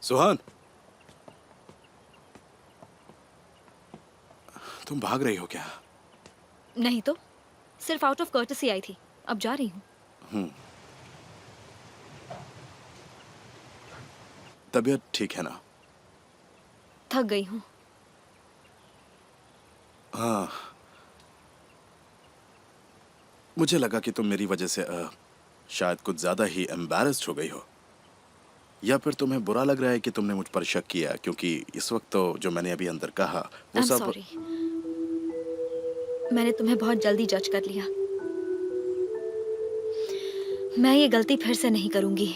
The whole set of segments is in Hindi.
सुहान, तुम भाग रही हो क्या? नहीं तो सिर्फ आउट ऑफ कर्टसी आई थी, अब जा रही हूँ। तबीयत ठीक है ना? थक गई हूँ। हाँ, मुझे लगा कि तुम मेरी वजह से शायद कुछ ज्यादा ही एम्बैरेस्ड हो गई हो, या फिर तुम्हें बुरा लग रहा है कि तुमने मुझ पर शक किया, क्योंकि इस वक्त तो जो मैंने अभी अंदर कहा वो I'm सब sorry. मैंने तुम्हें बहुत जल्दी जज कर लिया। मैं ये गलती फिर से नहीं करूंगी।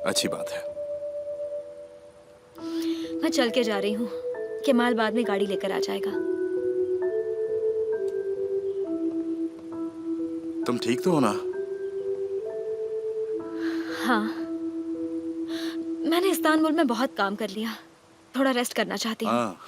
अच्छी बात है। मैं चल के जा रही हूँ। केमाल बाद में गाड़ी लेकर आ जाएगा। तुम ठीक तो हो ना? हाँ, मैंने इस्तांबुल में बहुत काम कर लिया, थोड़ा रेस्ट करना चाहती हूँ। हाँ।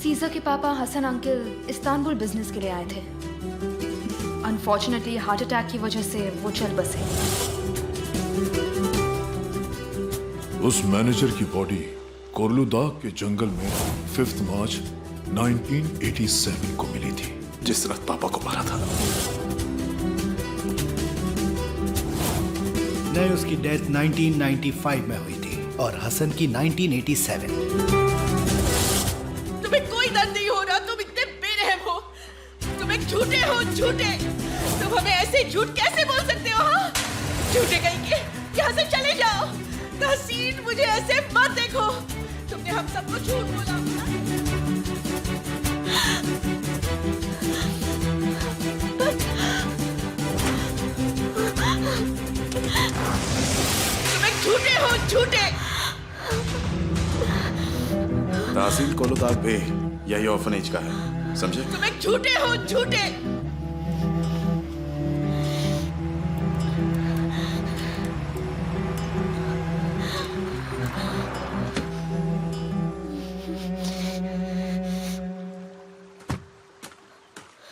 सीज़ा के पापा हसन अंकल इस्तांबुल बिजनेस के लिए आए थे। अनफॉर्चुनेटली हार्ट अटैक की वजह से वो चल बसे। उस मैनेजर की बॉडी कोरलुदाग के जंगल में 5 मार्च 1987 को मिली थी, जिस रात पापा को मारा था। नहीं, उसकी डेथ 1995 में हुई थी और हसन की 1987। तुम्हें कोई दर्द नहीं हो रहा, तुम इतने बेरहम हो, तुम एक झूठे हो, झूठे। तुम हमें ऐसे झूठ कैसे बोल सकते हो? हाँ, झूठे कहीं के, यहाँ से चले जाओ। तहसीन, मुझे ऐसे मत देखो, तुमने हम सबको झूठ बोला। तुम एक झूठे हो, झूठे। तहसील कोलुदाग भी यही ऑर्फनेज का है, समझे? तुम एक झूठे हो, झूठे।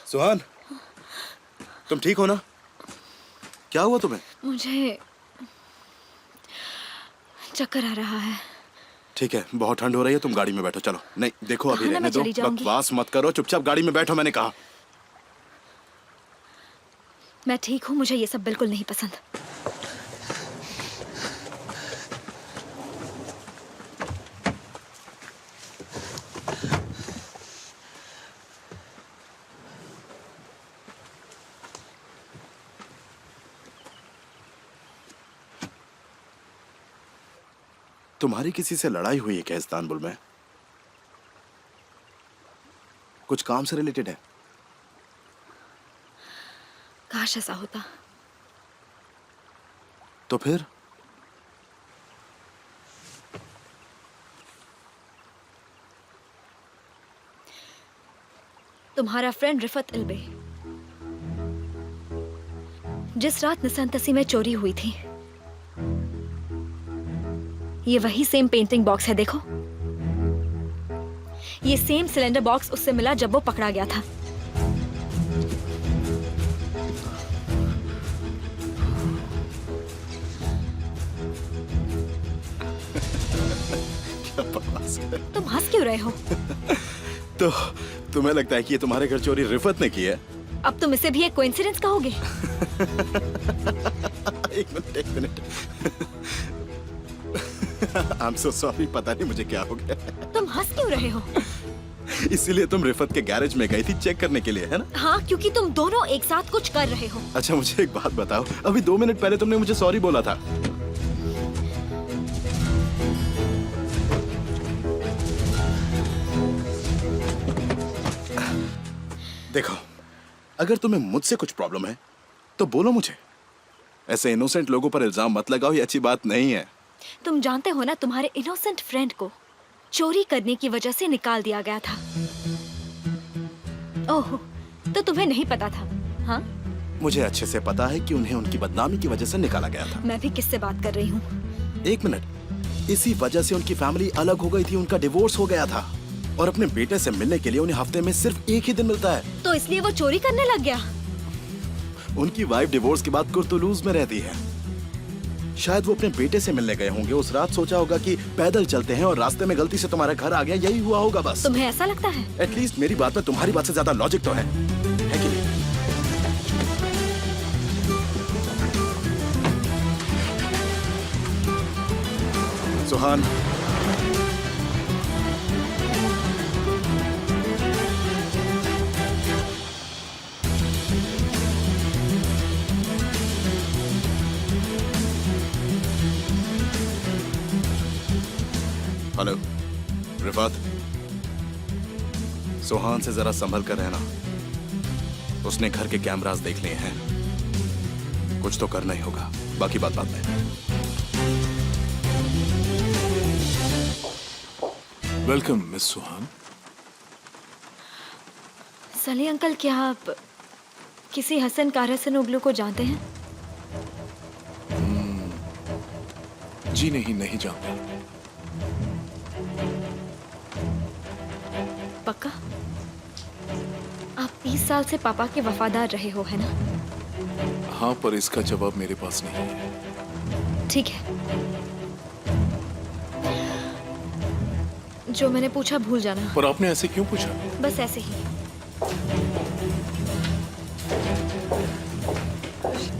सुहान, तुम ठीक हो ना? क्या हुआ तुम्हें? मुझे चक्कर आ रहा है। ठीक है, बहुत ठंड हो रही है, तुम गाड़ी में बैठो। चलो। नहीं देखो, अभी हाँ ना, रहने मैं दो, चली जाऊंगी। बकवास मत करो, चुपचाप गाड़ी में बैठो, मैंने कहा। मैं ठीक हूँ, मुझे ये सब बिल्कुल नहीं पसंद। तुम्हारी किसी से लड़ाई हुई है क्या इस्तांबुल में? कुछ काम से रिलेटेड है? काश ऐसा होता। तो फिर? तुम्हारा फ्रेंड रिफत इल्बे, जिस रात निसंतसी में चोरी हुई थी, ये वही सेम पेंटिंग बॉक्स है, देखो। ये सेम सिलेंडर बॉक्स उससे मिला जब वो पकड़ा गया था। क्या बकवास है। तुम हंस क्यों रहे हो? तो तुम्हें लगता है कि ये तुम्हारे घर चोरी रिफत ने की है? अब तुम इसे भी एक कोइंसिडेंस कहोगे? एक मिनट। I'm so sorry, पता नहीं मुझे क्या हो गया। तुम हंस क्यों रहे हो? इसीलिए तुम रिफत के गैरेज में गई थी चेक करने के लिए, है ना? हाँ, क्योंकि तुम दोनों एक साथ कुछ कर रहे हो। अच्छा, मुझे एक बात बताओ, अभी 2 मिनट पहले तुमने मुझे सॉरी बोला था। देखो, अगर तुम्हें मुझसे कुछ प्रॉब्लम है तो बोलो मुझे। ऐसे इनोसेंट लोगों पर इल्जाम मत लगाओ, ये अच्छी बात नहीं है। तुम जानते हो ना, तुम्हारे इनोसेंट फ्रेंड को चोरी करने की वजह से निकाल दिया गया था। ओह, तो तुम्हें नहीं पता था? हाँ, मुझे अच्छे से पता है कि उन्हें उनकी बदनामी की वजह से निकाला गया था। मैं भी किससे बात कर रही हूँ? एक मिनट, इसी वजह से उनकी फैमिली अलग हो गई थी, उनका डिवोर्स हो गया था और अपने बेटे से मिलने के लिए उन्हें हफ्ते में सिर्फ एक ही दिन मिलता है। तो इसलिए वो चोरी करने लग गया? उनकी वाइफ डिवोर्स के बाद कुर्तुलूज में रहती है। शायद वो अपने बेटे से मिलने गए होंगे। उस रात सोचा होगा कि पैदल चलते हैं और रास्ते में गलती से तुम्हारा घर आ गया, यही हुआ होगा बस। तुम्हें ऐसा लगता है? एटलीस्ट मेरी बात में तुम्हारी बात से ज्यादा लॉजिक तो है कि नहीं? सुहान, हेलो रिफात, सुहान से जरा संभल कर रहना। उसने घर के कैमरास देख लिए हैं, कुछ तो करना ही होगा, बाकी बात बाद में। वेलकम मिस सुहान। सली अंकल, क्या आप किसी हसन कारसन उगलू को जानते हैं? जी नहीं जानता। पक्का? आप 20 साल से पापा के वफादार रहे हो, है ना? हाँ, पर इसका जवाब मेरे पास नहीं है। ठीक है, जो मैंने पूछा भूल जाना। पर आपने ऐसे क्यों पूछा? बस ऐसे ही।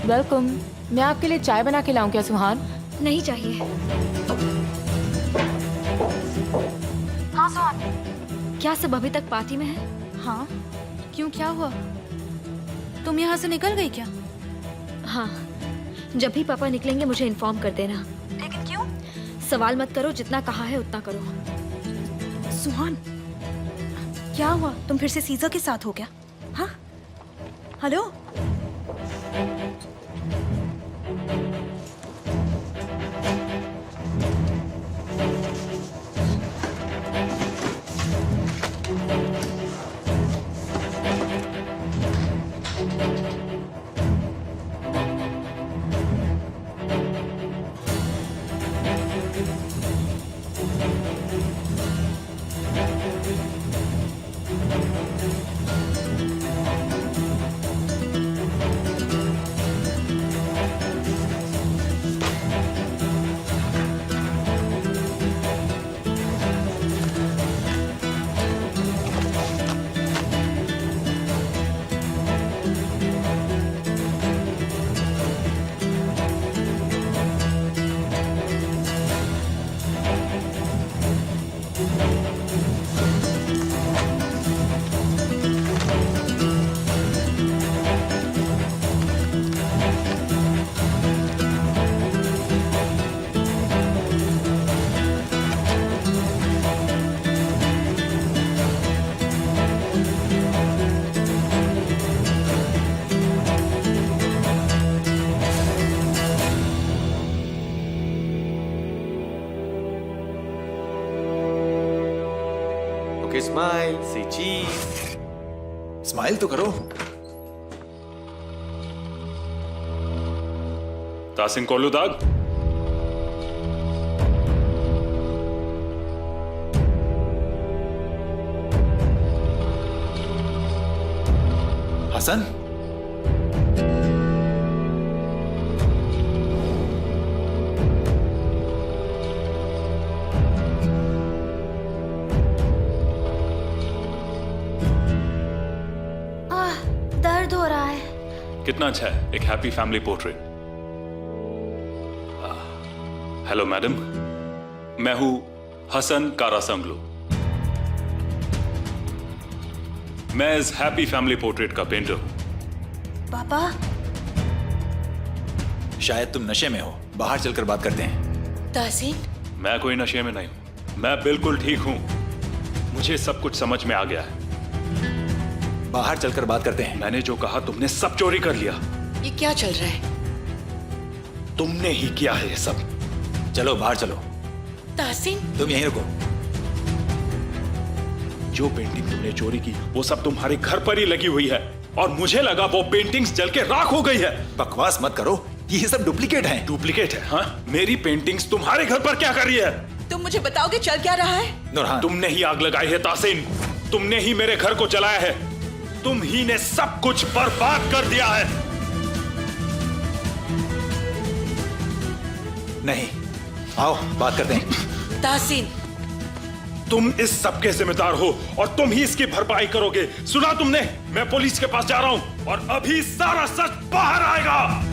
वेलकम। मैं आपके लिए चाय बना के लाऊं क्या सुहान? नहीं चाहिए। हाँ सुहान। क्या सब अभी तक पार्टी में है? हाँ, क्यों, क्या हुआ? तुम यहाँ से निकल गई क्या? हाँ, जब भी पापा निकलेंगे मुझे इन्फॉर्म कर देना। लेकिन क्यों? सवाल मत करो, जितना कहा है उतना करो। सुहान, क्या हुआ? तुम फिर से सीजा के साथ हो क्या? हाँ, hello? Okay, smile, say cheese. Smile तो करो। तासिन कोलुदाग, हसन, दर्द हो रहा है। कितना अच्छा है, एक happy family portrait. Hello madam, मैं हूं हसन कारासंगलू। मैं इस हैप्पी फैमिली पोर्ट्रेट का पेंटर हूं। पापा, शायद तुम नशे में हो, बाहर चलकर बात करते हैं। तासीन, मैं कोई नशे में नहीं हूं, मैं बिल्कुल ठीक हूं। मुझे सब कुछ समझ में आ गया है। बाहर चलकर बात करते हैं। मैंने जो कहा तुमने सब चोरी कर लिया। ये क्या चल रहा है? तुमने ही किया है ये सब। चलो बाहर चलो। तासीन, तुम यहीं रुको। जो पेंटिंग तुमने चोरी की वो सब तुम्हारे घर पर ही लगी हुई है। और मुझे लगा वो पेंटिंग्स जल के राख हो गई है। बकवास मत करो, ये सब डुप्लीकेट हैं। डुप्लीकेट है? हाँ, मेरी पेंटिंग्स तुम्हारे घर पर क्या कर रही है? तुम मुझे बताओगे चल क्या रहा है? नूरहान, तुमने ही आग लगाई है तासीन, तुमने ही मेरे घर को जलाया है, तुम ही ने सब कुछ बर्बाद कर दिया है। नहीं, आओ बात करते हैं। ताहसीन, तुम इस सब के जिम्मेदार हो और तुम ही इसकी भरपाई करोगे। सुना तुमने? मैं पुलिस के पास जा रहा हूं और अभी सारा सच बाहर आएगा।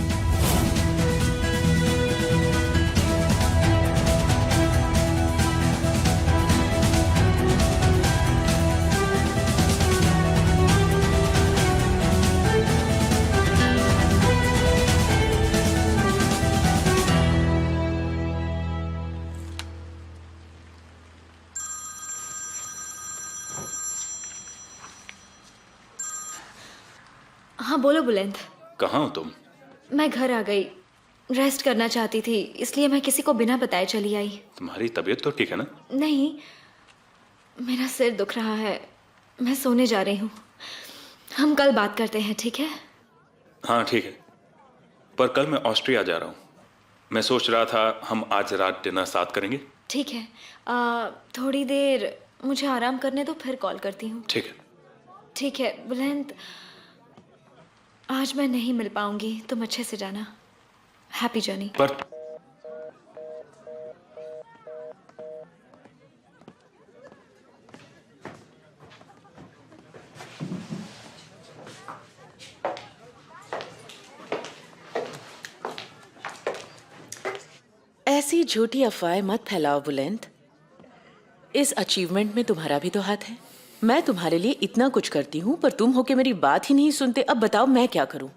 हाँ बोलो बुलंद। कहाँ हो तुम? मैं घर आ गई, रेस्ट करना चाहती थी, इसलिए मैं किसी को बिना बताए चली आई। तुम्हारी तबीयत तो ठीक है ना? नहीं, मेरा सिर दुख रहा है, मैं सोने जा रही हूँ। हम कल बात करते हैं, ठीक है? हाँ ठीक है, पर कल मैं ऑस्ट्रिया जा रहा हूँ। मैं सोच रहा था हम आज रात डिनर साथ करेंगे। ठीक है, थोड़ी देर मुझे आराम करने दो, फिर कॉल करती हूँ। ठीक है। ठीक है बुलंद, आज मैं नहीं मिल पाऊंगी, तुम अच्छे से जाना। Happy journey. पर ऐसी झूठी अफवाहें मत फैलाओ बुलंद। इस अचीवमेंट में तुम्हारा भी तो हाथ है। मैं तुम्हारे लिए इतना कुछ करती हूँ पर तुम होके मेरी बात ही नहीं सुनते। अब बताओ मैं क्या करूँ?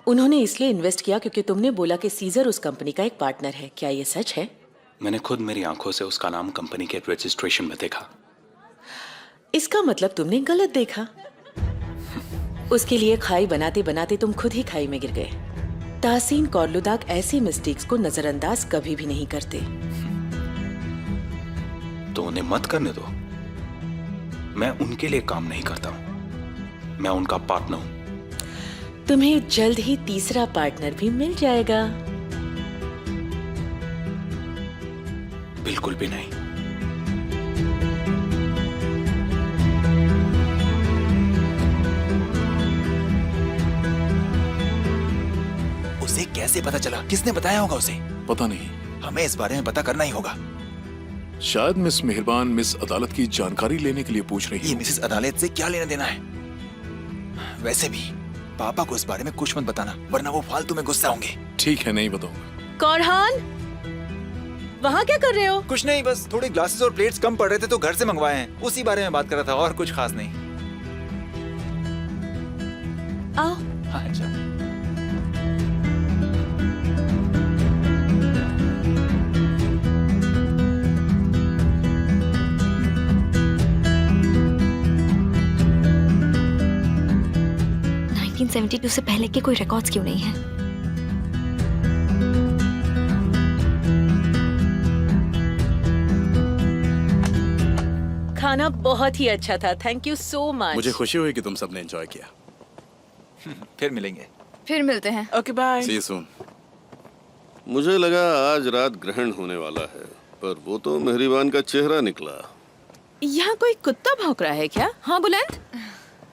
उन्होंने इसलिए इन्वेस्ट किया क्योंकि तुमने बोला कि सीजर उस कंपनी का एक पार्टनर है। क्या ये सच है? मैंने खुद मेरी आंखों से उसका नाम कंपनी के रजिस्ट्रेशन में देखा। इसका मतलब तुमने गलत देखा। उसके लिए खाई बनाते बनाते तुम खुद ही खाई में गिर गए। ताहसीन कोरलुदाक ऐसी मिस्टेक्स को नजरअंदाज कभी भी नहीं करते। तो उन्हें मत करने दो। मैं उनके लिए काम नहीं करता हूं, मैं उनका पार्टनर हूं। तुम्हें जल्द ही तीसरा पार्टनर भी मिल जाएगा। बिल्कुल भी नहीं। उसे कैसे पता चला? किसने बताया होगा उसे? पता नहीं, हमें इस बारे में पता करना ही होगा। शायद मिस मेहरबान मिस अदालत की जानकारी लेने के लिए पूछ रही ये है। मिसेस अदालत से क्या लेना देना है? वैसे भी पापा को इस बारे में कुछ मत बताना, वरना वो फालतू में गुस्सा होंगे। ठीक है, नहीं बताऊंगा। कौरहान, वहाँ क्या कर रहे हो? कुछ नहीं, बस थोड़े ग्लासेस और प्लेट्स कम पड़ रहे थे तो घर से मंगवाए हैं, उसी बारे में बात कर रहा था और कुछ खास नहीं। आओ। हाँ अच्छा। से पहले के कोई रिकॉर्ड्स क्यों नहीं है? खाना बहुत ही अच्छा था, थैंक यू सो मच। मुझे खुशी हुई कि तुम सबने एंजॉय किया। फिर मिलेंगे। फिर मिलते हैं। Okay bye. See you soon. मुझे लगा आज रात ग्रहण होने वाला है, पर वो तो मेहरबान का चेहरा निकला। यहाँ कोई कुत्ता भौंक रहा है क्या? हाँ बुलंद।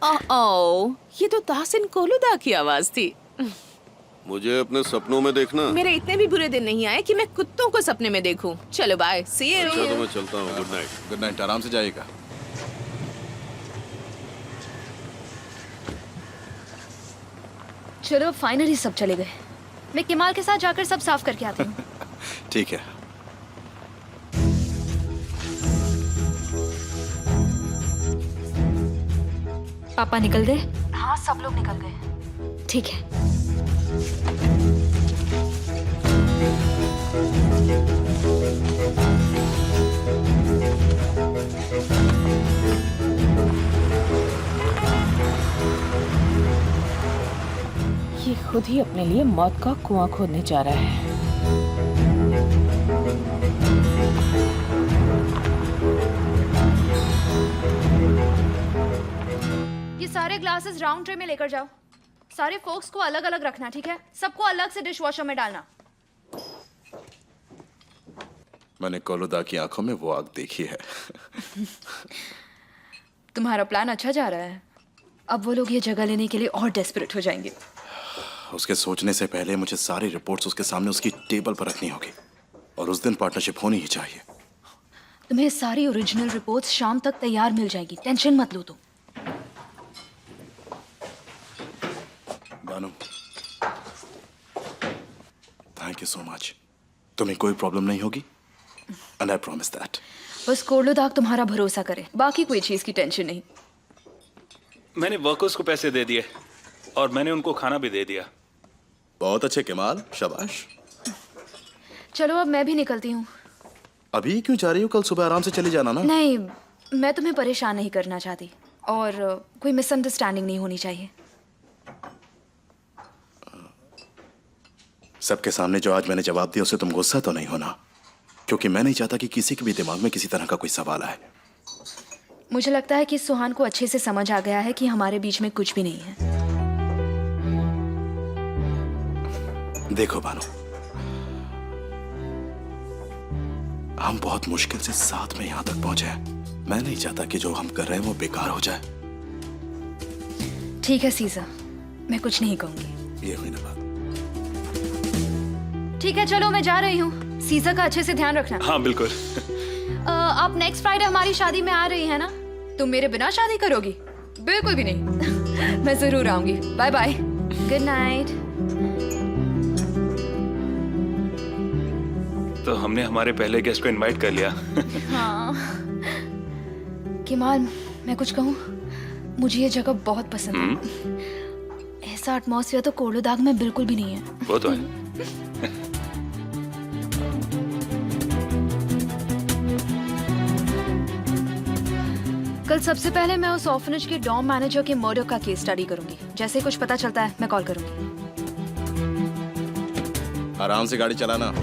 ओह, ये तो ताहसीन कोरलुदाक की आवाज थी। मुझे अपने सपनों में देखना। मेरे इतने भी बुरे दिन नहीं आए कि मैं कुत्तों को सपने में देखूं। चलो बाय, सी यू। अच्छा तो मैं चलता हूँ। Good night. गुड नाइट, आराम से जाइएगा। चलो फाइनली सब चले गए। मैं केमाल के साथ जाकर सब साफ करके आती हूँ। ठीक है। पापा निकल गए? हाँ, सब लोग निकल गए। ठीक है। ये खुद ही अपने लिए मौत का कुआं खोदने जा रहा है। ये सारे सारे ग्लासेस राउंड ट्रे में लेकर जाओ। सारे फोक्स को अलग अलग रखना, ठीक है? सबको अलग से डिश वॉशर में डालना। मैंने कोलुदा की आंखों में वो आग देखी है। तुम्हारा प्लान अच्छा जा रहा है। अब वो लोग ये जगह लेने के लिए और डेस्परेट हो जाएंगे। उसके सोचने से पहले मुझे सारी रिपोर्ट्स उसके सामने उसकी टेबल पर रखनी होगी और उस दिन पार्टनरशिप होनी ही चाहिए। तुम्हें सारी ओरिजिनल रिपोर्ट्स शाम तक तैयार मिल जाएगी, टेंशन मत लो तुम। बानू, थैंक यू सो मच। तुम्हें कोई प्रॉब्लम नहीं होगी एंड आई प्रॉमिस दैट। बस कोर्लोदाग तुम्हारा भरोसा करे, बाकी कोई चीज की टेंशन नहीं। मैंने वर्कर्स को पैसे दे दिए और मैंने उनको खाना भी दे दिया। बहुत अच्छे कमाल, शाबाश। चलो अब मैं भी निकलती हूँ। अभी क्यों जा रही हो? कल सुबह आराम से चली जाना ना। नहीं, मैं तुम्हें परेशान नहीं करना चाहती और कोई मिसअंडरस्टैंडिंग नहीं होनी चाहिए। सबके सामने जो आज मैंने जवाब दिया उसे तुम गुस्सा तो नहीं होना, क्योंकि मैं नहीं चाहता कि किसी के भी दिमाग में किसी तरह का कोई सवाल आए। मुझे लगता है कि सुहान को अच्छे से समझ आ गया है कि हमारे बीच में कुछ भी नहीं है। देखो बानो, हम बहुत मुश्किल से साथ में यहां तक पहुंचे हैं। मैं नहीं चाहता कि जो हम कर रहे हैं वो बेकार हो जाए। ठीक है सीजा, मैं कुछ नहीं कहूंगी। ये हुई ना बात। ठीक है, चलो मैं जा रही हूँ। सीजा का अच्छे से ध्यान रखना। हाँ बिल्कुल। आप नेक्स्ट फ्राइडे हमारी शादी में आ रही है ना? तुम मेरे बिना शादी करोगी? बिल्कुल भी नहीं। मैं जरूर आऊंगी। Bye bye, good night. तो हमने हमारे पहले गेस्ट को इनवाइट कर लिया। हाँ किमाल, मैं कुछ कहूँ? मुझे ये जगह बहुत पसंद है। ऐसा एटमॉस्फेयर तो कोर्लोदाग में बिल्कुल भी नहीं है। वो तो है। कल सबसे पहले मैं उस ऑर्फनेज के डॉम मैनेजर के मर्डर का केस स्टडी करूंगी। जैसे कुछ पता चलता है मैं कॉल करूंगी। आराम से गाड़ी चलाना।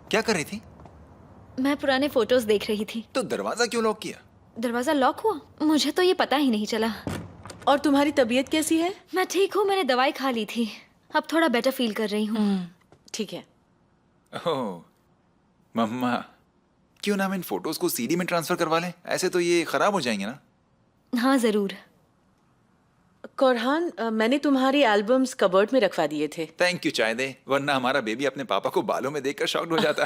क्या कर रही थी? मैं पुराने फोटोज देख रही थी। तो दरवाजा क्यों लॉक किया? दरवाजा लॉक हुआ? मुझे तो ये पता ही नहीं चला। और तुम्हारी तबीयत कैसी है? मैं ठीक हूँ, मैंने दवाई खा ली थी। अब थोड़ा बेटर फील कर रही हूँ। ठीक है। ओह मम्मा, क्यों ना हम इन फोटोज को सीडी में ट्रांसफर करवा लें? ऐसे तो ये खराब हो जाएंगे ना। हाँ जरूर। कोरहान, मैंने तुम्हारी एल्बम्स कबर्ड में रखवा दिए थे। थैंक यू चाय दे, वरना हमारा बेबी अपने पापा को बालों में देखकर शॉक्ड हो जाता।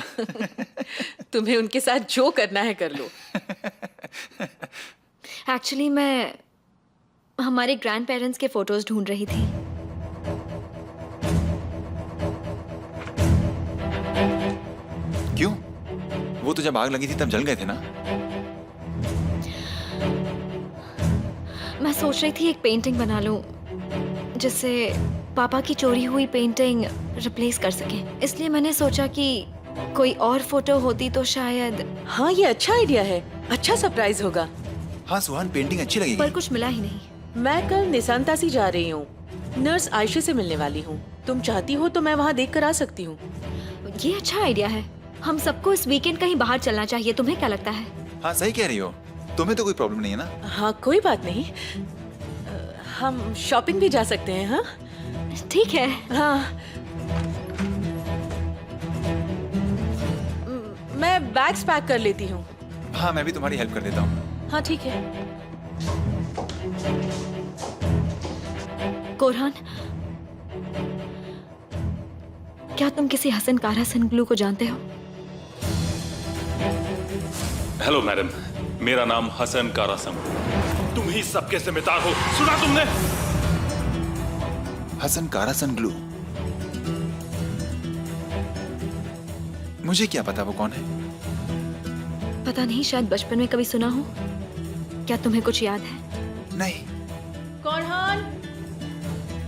तुम्हें उनके साथ जो करना है कर लो। एक्चुअली मैं हमारे ग्रैंड पेरेंट्स के फोटोज ढूंढ रही थी। क्यों? वो तो जब आग लगी थी तब जल गए थे ना। मैं सोच रही थी एक पेंटिंग बना लूं जिससे पापा की चोरी हुई पेंटिंग रिप्लेस कर सके। इसलिए मैंने सोचा कि कोई और फोटो होती तो शायद। हाँ ये अच्छा आइडिया है, अच्छा सरप्राइज होगा। हाँ सुहान, पेंटिंग अच्छी लगेगी। पर कुछ मिला ही नहीं। मैं कल निशांतासी जा रही हूँ, नर्स आयशा से मिलने वाली हूँ। तुम चाहती हो तो मैं वहाँ देख कर आ सकती हूँ। ये अच्छा आइडिया है। हम सबको इस वीकेंड कहीं बाहर चलना चाहिए। तुम्हें क्या लगता है? हाँ सही कह रही हो, तुम्हें तो कोई प्रॉब्लम नहीं है ना। हाँ कोई बात नहीं, हम शॉपिंग भी जा सकते हैं। हाँ ठीक है। हाँ मैं बैग्स पैक कर लेती हूँ। हाँ मैं भी तुम्हारी हेल्प कर देता हूँ। हाँ ठीक है। कोरहान, क्या तुम किसी हसन कारा सनग्लू को जानते हो? हेलो मैडम, मेरा नाम हसन कारासम। तुम ही सबके जिम्मेदार हो, सुना तुमने? हसन कारासन ग्लू। मुझे क्या पता वो कौन है? पता नहीं, शायद बचपन में कभी सुना हो। क्या तुम्हें कुछ याद है? नहीं। कौरहान,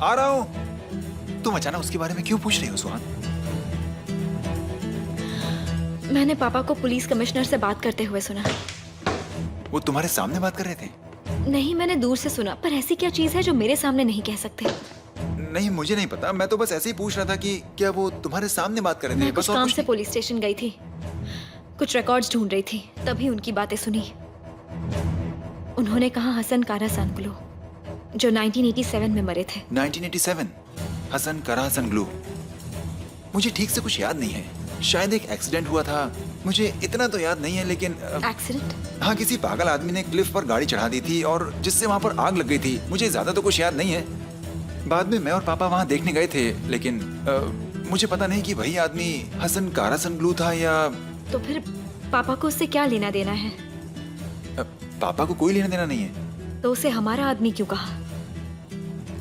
आ रहा हूँ। तुम अचानक उसके बारे में क्यों पूछ रही हो सुहान? मैंने पापा को पुलिस कमिश्नर से बात करते हुए सुना। वो तुम्हारे सामने बात कर रहे थे? नहीं, मैंने दूर से सुना, पर ऐसी क्या चीज है जो मेरे सामने नहीं कह सकते? नहीं, मुझे नहीं पता। मैं तो बस ऐसे ही पूछ रहा था कि क्या वो तुम्हारे सामने बात कर रहे थे? मैं कुछ बस और काम कुछ से नहीं। पुलिस स्टेशन गई थी, कुछ रिकॉर्ड्स ढूंढ रही थी, तभी उनकी बातें सुनी। उन्होंने कहा हसन कारासानग्लू, जो 1987 में मरे थे। 1987? हसन कराहसनग्लू। मुझे ठीक से कुछ याद नहीं है। शायद एक एक्सीडेंट हुआ था, मुझे इतना तो याद नहीं है, लेकिन एक्सीडेंट? हाँ, किसी पागल आदमी ने क्लिफ पर गाड़ी चढ़ा दी थी और जिससे वहाँ पर आग लग गई थी। मुझे ज्यादा तो कुछ याद नहीं है। बाद में मैं और पापा वहाँ देखने गए थे, लेकिन मुझे पता नहीं कि वही आदमी हसन काराहसनग्लू था या... तो फिर पापा को उससे क्या लेना देना है? पापा को कोई लेना देना नहीं है। तो उसे हमारा आदमी क्यों कहा?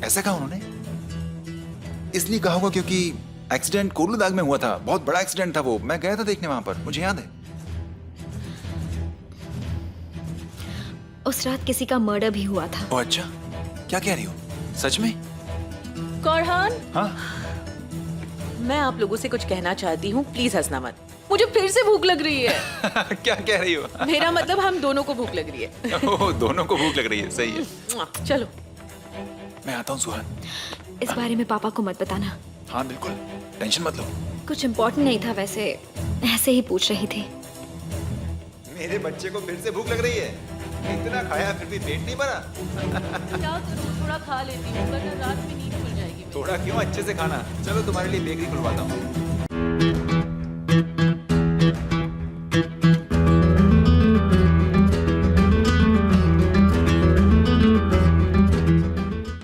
ऐसा कहा उन्होंने? इसलिए कहा होगा क्योंकि एक्सीडेंट कोर्लुदाग में हुआ था। बहुत बड़ा एक्सीडेंट था वो। मैं गया था देखने वहां पर, मुझे याद है। उस रात किसी का मर्डर भी हुआ था। ओह अच्छा, क्या कह रही हो? सच में? कौरहान, हाँ? मैं आप लोगों से कुछ कहना चाहती हूँ, प्लीज हंसना मत। मुझे फिर से भूख लग रही है। क्या कह रही हो? मेरा मतलब हम दोनों को भूख लग रही है। ओह, दोनों को भूख लग रही है, सही है। चलो मैं आता हूँ सुहान। इस बारे में पापा को मत बताना। हाँ बिल्कुल, टेंशन मत लो। कुछ इम्पोर्टेंट नहीं था, वैसे ऐसे ही पूछ रही थी। मेरे बच्चे को फिर से भूख लग रही है। इतना खाया फिर भी पेट नहीं भरा। क्या करूँ, थोड़ा खा लेती हूँ, वरना रात में नींद खुल जाएगी। थोड़ा क्यों, अच्छे से खाना। चलो तुम्हारे लिए बेकरी खुलवाता हूँ।